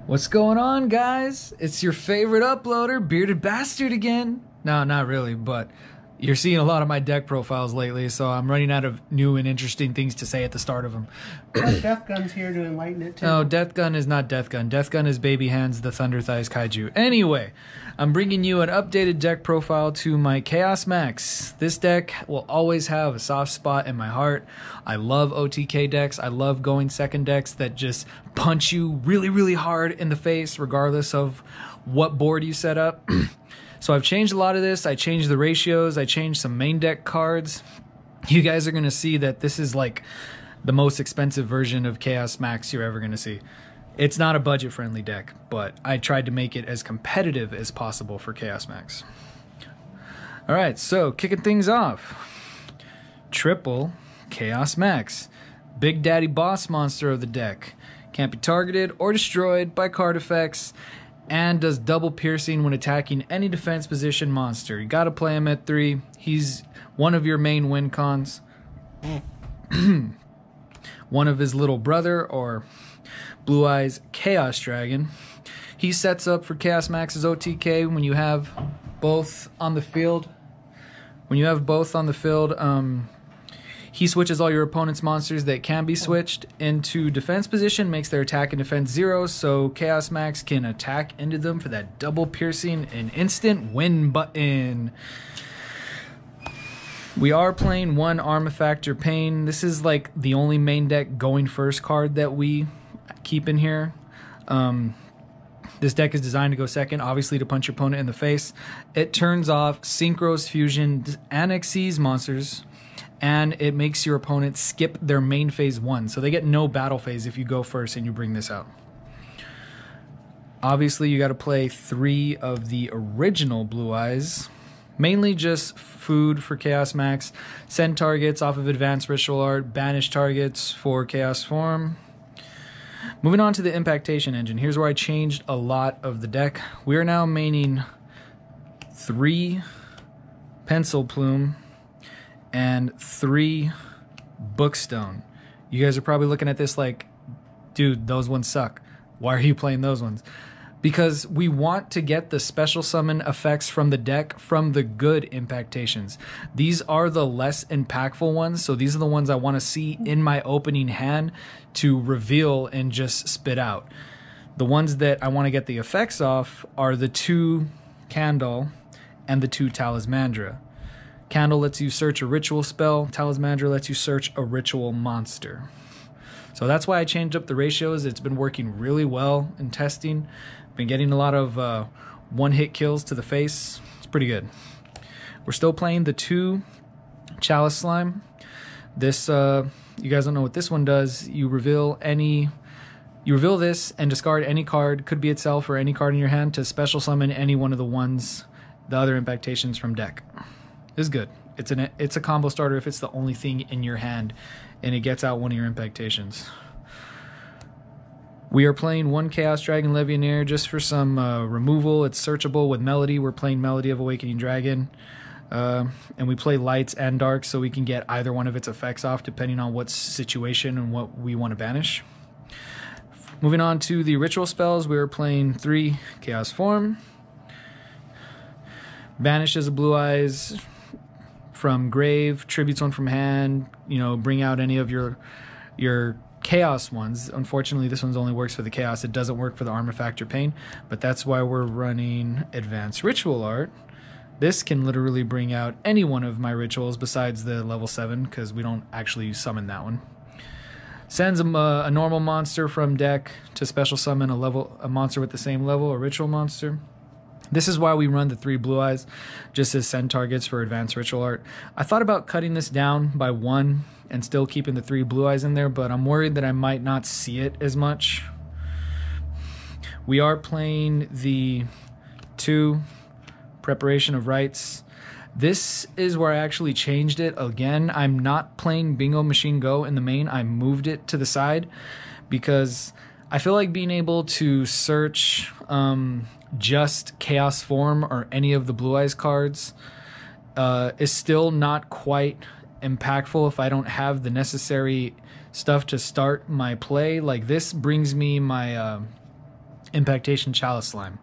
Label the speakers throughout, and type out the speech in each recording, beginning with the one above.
Speaker 1: What's going on, guys? It's your favorite uploader, Bearded Bastard again. No, not really, but you're seeing a lot of my deck profiles lately, so I'm running out of new and interesting things to say at the start of them.
Speaker 2: Death Gun's here to enlighten it too.
Speaker 1: No, Death Gun is not Death Gun. Death Gun is Baby Hands, the Thunder Thighs Kaiju. Anyway, I'm bringing you an updated deck profile to my Chaos Max. This deck will always have a soft spot in my heart. I love OTK decks. I love going second decks that just punch you really, really hard in the face, regardless of what board you set up. So I've changed a lot of this. I changed the ratios. I changed some main deck cards. You guys are going to see that this is like the most expensive version of Chaos Max you're ever going to see. It's not a budget-friendly deck, but I tried to make it as competitive as possible for Chaos Max. Alright, so kicking things off. Triple Chaos Max. Big Daddy Boss monster of the deck. Can't be targeted or destroyed by card effects, and does double piercing when attacking any defense position monster. You gotta play him at 3. He's one of your main win cons. One of his little brother, or Blue Eyes Chaos Dragon. He sets up for Chaos Max's OTK when you have both on the field. He switches all your opponent's monsters that can be switched into defense position, makes their attack and defense 0, so Chaos Max can attack into them for that double piercing and instant win button. We are playing one Armifactor Pain. This is like the only main deck going first card that we keep in here. This deck is designed to go second, obviously to punch your opponent in the face. It turns off Synchros Fusion Annexes monsters, and it makes your opponent skip their main phase 1. So they get no battle phase if you go first and you bring this out. Obviously, you got to play 3 of the original Blue Eyes. Mainly just food for Chaos Max. Send targets off of Advanced Ritual Art. Banish targets for Chaos Form. Moving on to the Impactation engine. Here's where I changed a lot of the deck. We are now maining 3 Pencilplume and 3 Bookstone. You guys are probably looking at this like, dude, those ones suck. Why are you playing those ones? Because we want to get the special summon effects from the deck from the good Impactations. These are the less impactful ones, so these are the ones I want to see in my opening hand to reveal and just spit out. The ones that I want to get the effects off are the 2 Candoll and the 2 Talismandra. Candoll lets you search a ritual spell. Talismandra lets you search a ritual monster. So that's why I changed up the ratios. It's been working really well in testing. Been getting a lot of one-hit kills to the face. It's pretty good. We're still playing the 2 Chalislime. This, you guys don't know what this one does. You reveal this and discard any card, could be itself or any card in your hand, to special summon any one of the other Impactations from deck. This is good. It's a combo starter if it's the only thing in your hand and it gets out one of your Impactations. We are playing 1 Chaos Dragon Levianeer just for some removal. It's searchable with Melody. We're playing Melody of Awakening Dragon. And we play Lights and Darks so we can get either one of its effects off depending on what situation and what we want to banish. Moving on to the ritual spells, we are playing 3 Chaos Form. Banish as a Blue Eyes from grave, tributes one from hand, bring out any of your Chaos ones. Unfortunately, this one's only works for the Chaos. It doesn't work for the Armifactor Pain, but that's why we're running Advanced Ritual Art. This can literally bring out any one of my rituals besides the level 7, because we don't actually summon that one. Sends a normal monster from deck to special summon a monster with the same level, a ritual monster. This is why we run the 3 Blue Eyes, just as send targets for Advanced Ritual Art. I thought about cutting this down by 1 and still keeping the 3 Blue Eyes in there, but I'm worried that I might not see it as much. We are playing the 2 Preparation of Rites. This is where I actually changed it again. I'm not playing Bingo Machine Go in the main. I moved it to the side because I feel like being able to search just Chaos Form or any of the Blue Eyes cards is still not quite impactful if I don't have the necessary stuff to start my play. Like this brings me my Impcantation Chalislime.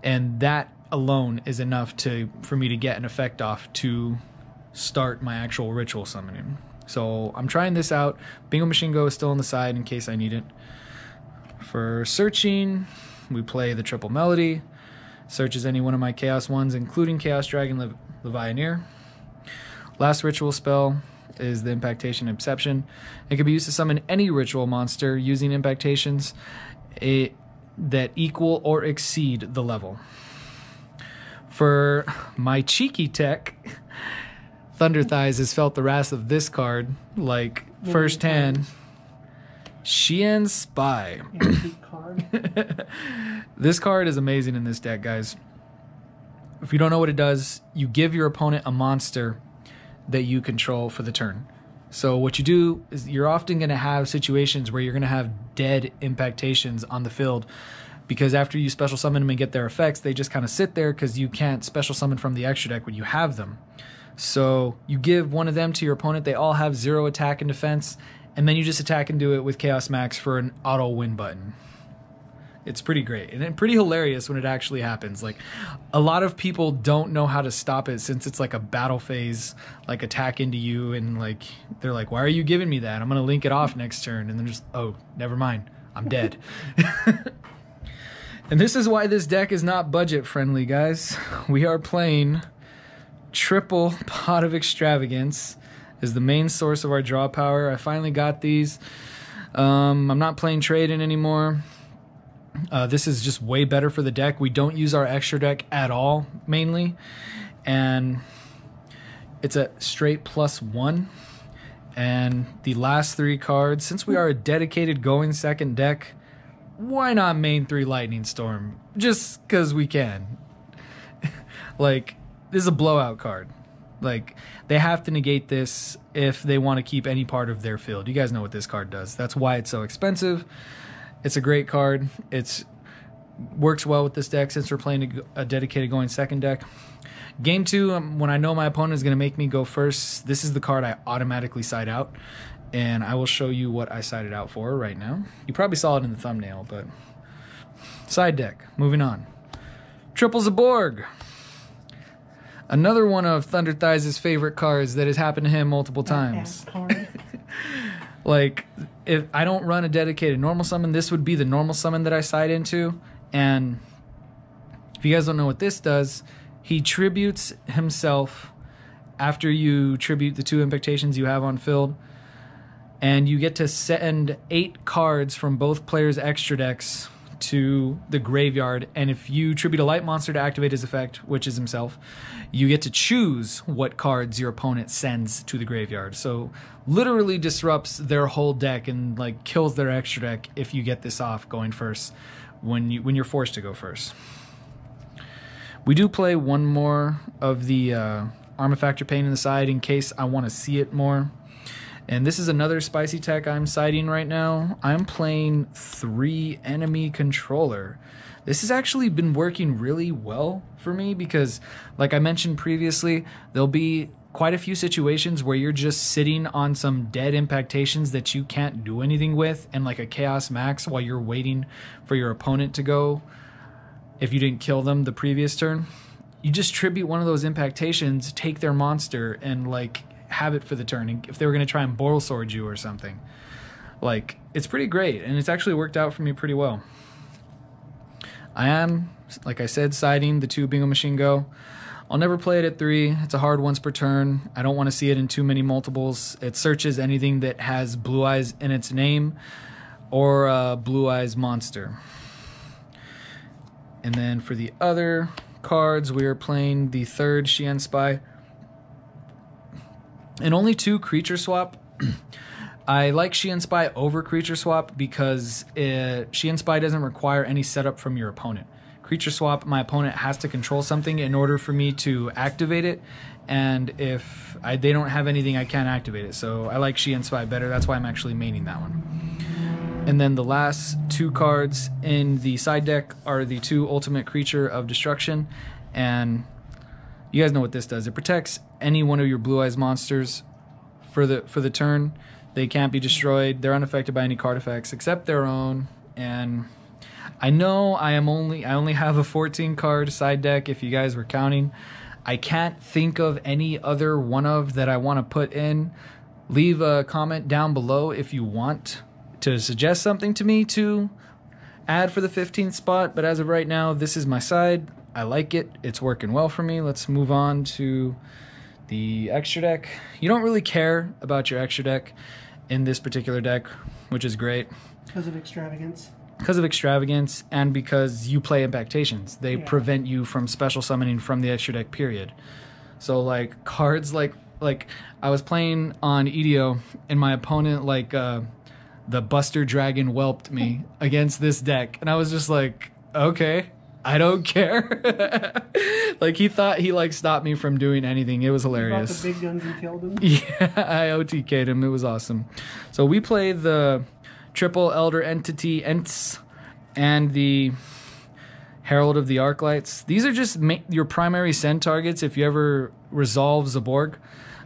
Speaker 1: And that alone is enough for me to get an effect off to start my actual ritual summoning. So I'm trying this out. Bingo Machine Go is still on the side in case I need it. For searching, we play the triple melody. Searches any one of my Chaos ones, including Chaos Dragon Levianeer. Last ritual spell is the Impcantation Inception. It can be used to summon any ritual monster using Impactations that equal or exceed the level. For my cheeky tech, Thunder Thighs has felt the wrath of this card like firsthand. Shien Spy. This card is amazing in this deck, guys. If you don't know what it does, you give your opponent a monster that you control for the turn. So what you do is you're often going to have situations where you're going to have dead Impactations on the field, because after you special summon them and get their effects, they just kind of sit there because you can't special summon from the extra deck when you have them. So you give one of them to your opponent. They all have 0 attack and defense, and then you just attack and do it with Chaos Max for an auto win button. It's pretty great and pretty hilarious when it actually happens. Like, a lot of people don't know how to stop it since it's like a battle phase, like attack into you, and like they're like, why are you giving me that? I'm gonna link it off next turn, and then just, oh, never mind, I'm dead. And this is why this deck is not budget friendly, guys. We are playing triple Pot of Extravagance is the main source of our draw power. I finally got these. I'm not playing Trade-In anymore. This is just way better for the deck. We don't use our extra deck at all, mainly. And it's a straight +1. And the last 3 cards, since we are a dedicated going second deck, why not main 3 Lightning Storm? Just because we can. Like, this is a blowout card. Like, they have to negate this if they want to keep any part of their field. You guys know what this card does. That's why it's so expensive. It's a great card. It works well with this deck since we're playing a dedicated going second deck. Game 2, when I know my opponent is going to make me go first, this is the card I automatically side out. And I will show you what I sided out for right now. You probably saw it in the thumbnail, but side deck. Moving on. Triple Zaborg. Another one of Thunder Thighs' favorite cards that has happened to him multiple times. Like, if I don't run a dedicated normal summon, this would be the normal summon that I side into. And if you guys don't know what this does, he tributes himself after you tribute the 2 Impactations you have on field. And you get to send 8 cards from both players' extra decks to the graveyard. And if you tribute a light monster to activate his effect, which is himself, you get to choose what cards your opponent sends to the graveyard. So literally disrupts their whole deck and like kills their extra deck if you get this off going first when you're forced to go first. We do play one more of the Armifactor Pain in the side in case I want to see it more. And this is another spicy tech I'm siding right now. I'm playing 3 Enemy Controller. This has actually been working really well for me because, like I mentioned previously, there'll be quite a few situations where you're just sitting on some dead Impactations that you can't do anything with and like a Chaos Max while you're waiting for your opponent to go if you didn't kill them the previous turn. You just tribute one of those Impactations, take their monster, and like have it for the turn. And if they were going to try and Boral Sword you or something, like, it's pretty great, and it's actually worked out for me pretty well. I am, like I said, siding the 2 Bingo Machine Go. I'll never play it at 3. It's a hard once per turn. I don't want to see it in too many multiples. It searches anything that has Blue Eyes in its name or a Blue Eyes monster. And then for the other cards, we are playing the 3rd Shien Spy. And only 2 creature swap. I like Shien Spy over creature swap because Shien Spy doesn't require any setup from your opponent. Creature swap, my opponent has to control something in order for me to activate it, and if they don't have anything, I can't activate it. So I like Shien Spy better. That's why I'm actually maining that one. And then the last 2 cards in the side deck are the 2 Ultimate Creature of Destruction, and you guys know what this does. It protects any one of your Blue Eyes monsters for the turn. They can't be destroyed. They're unaffected by any card effects except their own. And I know I only have a 14 card side deck if you guys were counting. I can't think of any other one of that I want to put in. Leave a comment down below if you want to suggest something to me to add for the 15th spot, but as of right now, this is my side. I like it. It's working well for me. Let's move on to the extra deck. You don't really care about your extra deck in this particular deck, which is great.
Speaker 2: Because of extravagance. Because
Speaker 1: of extravagance, and because you play Impactations. They prevent you from special summoning from the extra deck, period. So, like, cards like I was playing on Yugioh, and my opponent, like, the Buster Dragon whelped me against this deck. And I was just like, okay, I don't care. Like, he thought he, like, stopped me from doing anything. It was hilarious.
Speaker 2: You brought the big guns and killed him?
Speaker 1: Yeah, I OTK'd him. It was awesome. So we played the Triple Elder Entity Ents and the Herald of the Arclights. These are just your primary send targets if you ever resolve Zaborg.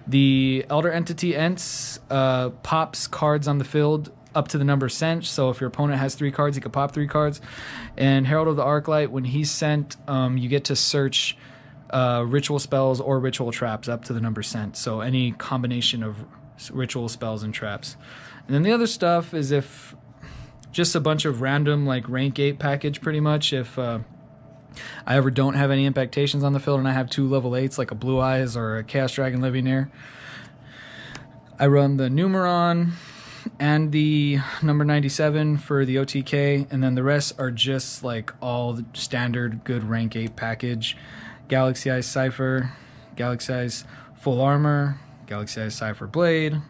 Speaker 1: The Elder Entity Ents pops cards on the field up to the number sent. So if your opponent has 3 cards, he could pop 3 cards. And Herald of the Arclight, when he's sent, you get to search ritual spells or ritual traps up to the number sent. So any combination of ritual spells and traps. And then the other stuff is if just a bunch of random, like, rank 8 package, pretty much. If I ever don't have any Impactations on the field and I have 2 level 8s, like a Blue Eyes or a Chaos Dragon Levianeer, I run the Numeron and the number 97 for the OTK, and then the rest are just, like, all the standard good rank 8 package. Galaxy Eyes Cypher, Galaxy Eyes Full Armor, Galaxy Eyes Cypher Blade,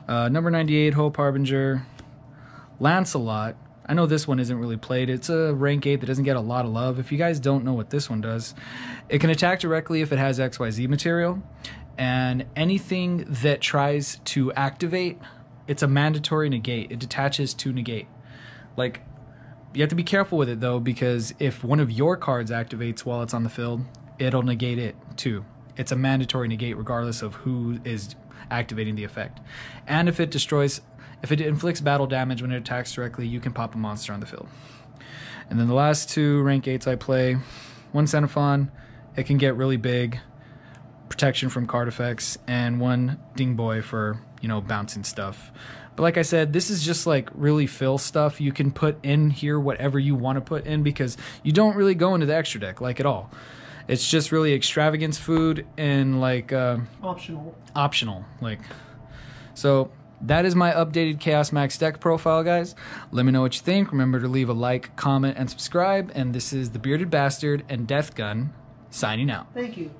Speaker 1: number 98 Hope Harbinger, Lancelot. I know this one isn't really played. It's a rank 8 that doesn't get a lot of love. If you guys don't know what this one does, it can attack directly if it has XYZ material, and anything that tries to activate, it's a mandatory negate. It detaches to negate. Like, you have to be careful with it, though, because if one of your cards activates while it's on the field, it'll negate it, too. It's a mandatory negate regardless of who is activating the effect. And if it inflicts battle damage when it attacks directly, you can pop a monster on the field. And then the last 2 rank 8s I play, one Xenophon, it can get really big, protection from card effects, and one Ding Boy for, you know, bouncing stuff. But like I said, this is just, like, really fill stuff. You can put in here whatever you want to put in because you don't really go into the extra deck, like, at all. It's just really extravagance food and, like, optional, like. So that is my updated Chaos Max deck profile, guys. Let me know what you think. Remember to leave a like, comment, and subscribe. And this is the Bearded Bastard and Death Gun signing out.
Speaker 2: Thank you.